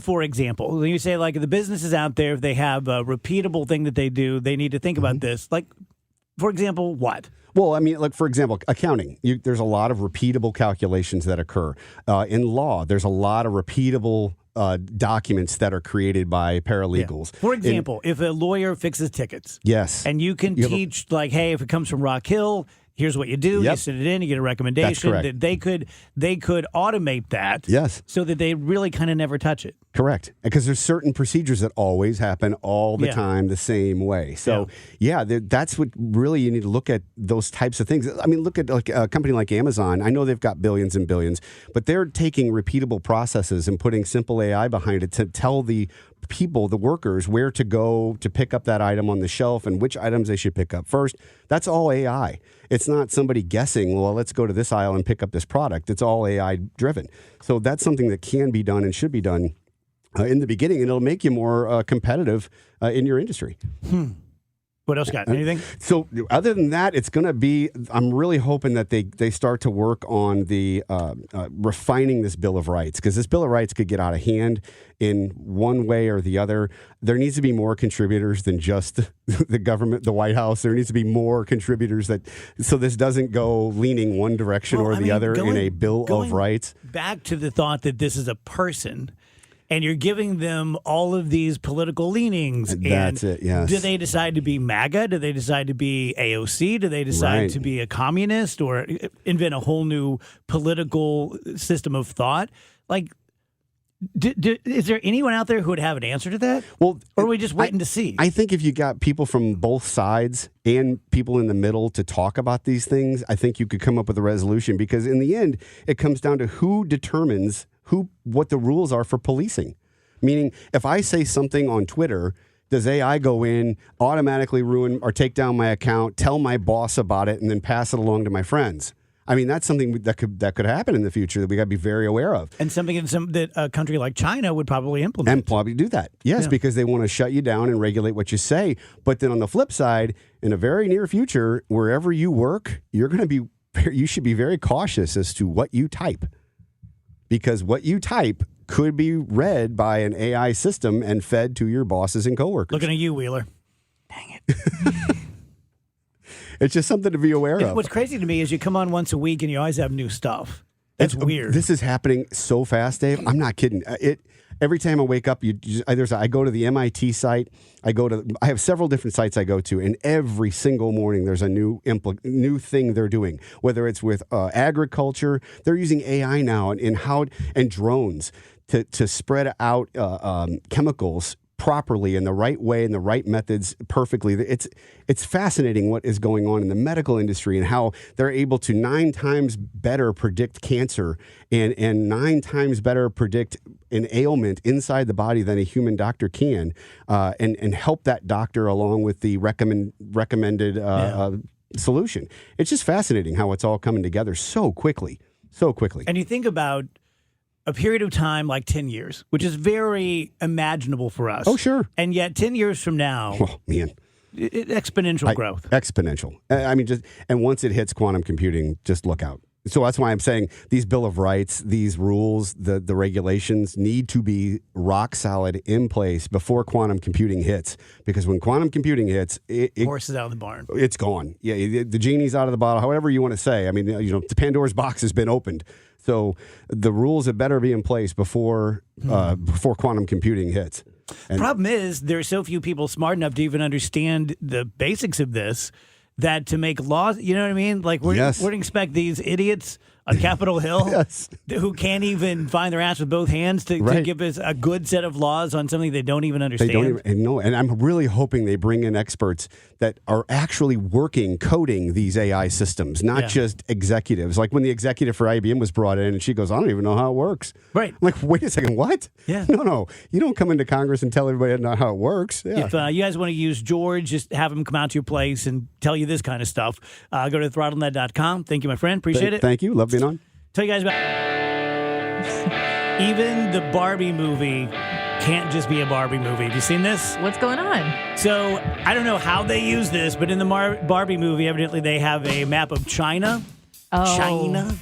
for example, when you say like the businesses out there, if they have a repeatable thing that they do, they need to think about this. Like, for example, what? Well, I mean, like, for example, accounting. There's a lot of repeatable calculations that occur. In law, there's a lot of repeatable documents that are created by paralegals. Yeah. For example, if a lawyer fixes tickets. Yes. And you can teach, like, hey, if it comes from Rock Hill, here's what you do. You send it in, you get a recommendation. That's correct. They could automate that. Yes. So that they really kind of never touch it. Correct. Because there's certain procedures that always happen all the time the same way. So, that's what really you need to look at, those types of things. I mean, look at like a company like Amazon. I know they've got billions and billions, but they're taking repeatable processes and putting simple AI behind it to tell the people, the workers, where to go to pick up that item on the shelf and which items they should pick up first. That's all AI. It's not somebody guessing, well, let's go to this aisle and pick up this product. It's all AI driven. So that's something that can be done and should be done in the beginning, and it'll make you more competitive in your industry. What else got? Anything? So other than that, it's going to be, I'm really hoping that they start to work on the refining this Bill of Rights, because this Bill of Rights could get out of hand in one way or the other. There needs to be more contributors than just the government, the White House. There needs to be more contributors so this doesn't go leaning one direction or the other in a Bill of Rights. Back to the thought that this is a person, and you're giving them all of these political leanings. That's it, yes. Do they decide to be MAGA? Do they decide to be AOC? Do they decide to be a communist or invent a whole new political system of thought? Like, is there anyone out there who would have an answer to that? Well, or are we just waiting to see? I think if you got people from both sides and people in the middle to talk about these things, I think you could come up with a resolution, because in the end, it comes down to who determines what the rules are for policing. Meaning, if I say something on Twitter, does AI go in, automatically ruin or take down my account, tell my boss about it, and then pass it along to my friends? I mean, that's something that could happen in the future that we got to be very aware of. And something that a country like China would probably implement. And probably do that. Yes, because they want to shut you down and regulate what you say. But then on the flip side, in a very near future, wherever you work, you should be very cautious as to what you type. Because what you type could be read by an AI system and fed to your bosses and coworkers. Looking at you, Wheeler. Dang it. It's just something to be aware of. What's crazy to me is you come on once a week and you always have new stuff. That's weird. This is happening so fast, Dave. I'm not kidding. Every time I wake up, I go to the MIT site. I have several different sites I go to, and every single morning there's a new thing they're doing. Whether it's with agriculture, they're using AI now and drones to spread out chemicals properly in the right way and the right methods perfectly. It's fascinating what is going on in the medical industry and how they're able to 9 times better predict cancer and 9 times better predict an ailment inside the body than a human doctor can, and help that doctor along with the recommended solution. It's just fascinating how it's all coming together so quickly. And you think about a period of time like 10 years, which is very imaginable for us. Oh, sure. And yet 10 years from now, exponential growth. Exponential. I mean, and once it hits quantum computing, just look out. So that's why I'm saying these Bill of Rights, these rules, the regulations need to be rock solid in place before quantum computing hits. Because when quantum computing hits, horse is out of the barn. It's gone. Yeah, the genie's out of the bottle, however you want to say. I mean, the Pandora's box has been opened. So the rules had better be in place before quantum computing hits. And problem is, there are so few people smart enough to even understand the basics of this that to make laws, you know what I mean? Like, we're going to expect these idiots on Capitol Hill who can't even find their ass with both hands to give us a good set of laws on something they don't even understand. They don't even know. And I'm really hoping they bring in experts that are actually coding these AI systems, not just executives. Like when the executive for IBM was brought in and she goes, I don't even know how it works. Right. I'm like, wait a second, what? Yeah. No. You don't come into Congress and tell everybody not how it works. Yeah. If you guys want to use George, just have him come out to your place and tell you this kind of stuff. Go to throttlenet.com. Thank you, my friend. Appreciate it. Thank you. Love being on. Tell you guys about even the Barbie movie can't just be a Barbie movie. Have you seen this? What's going on? So I don't know how they use this, but in the Barbie movie, evidently they have a map of China. Oh. China.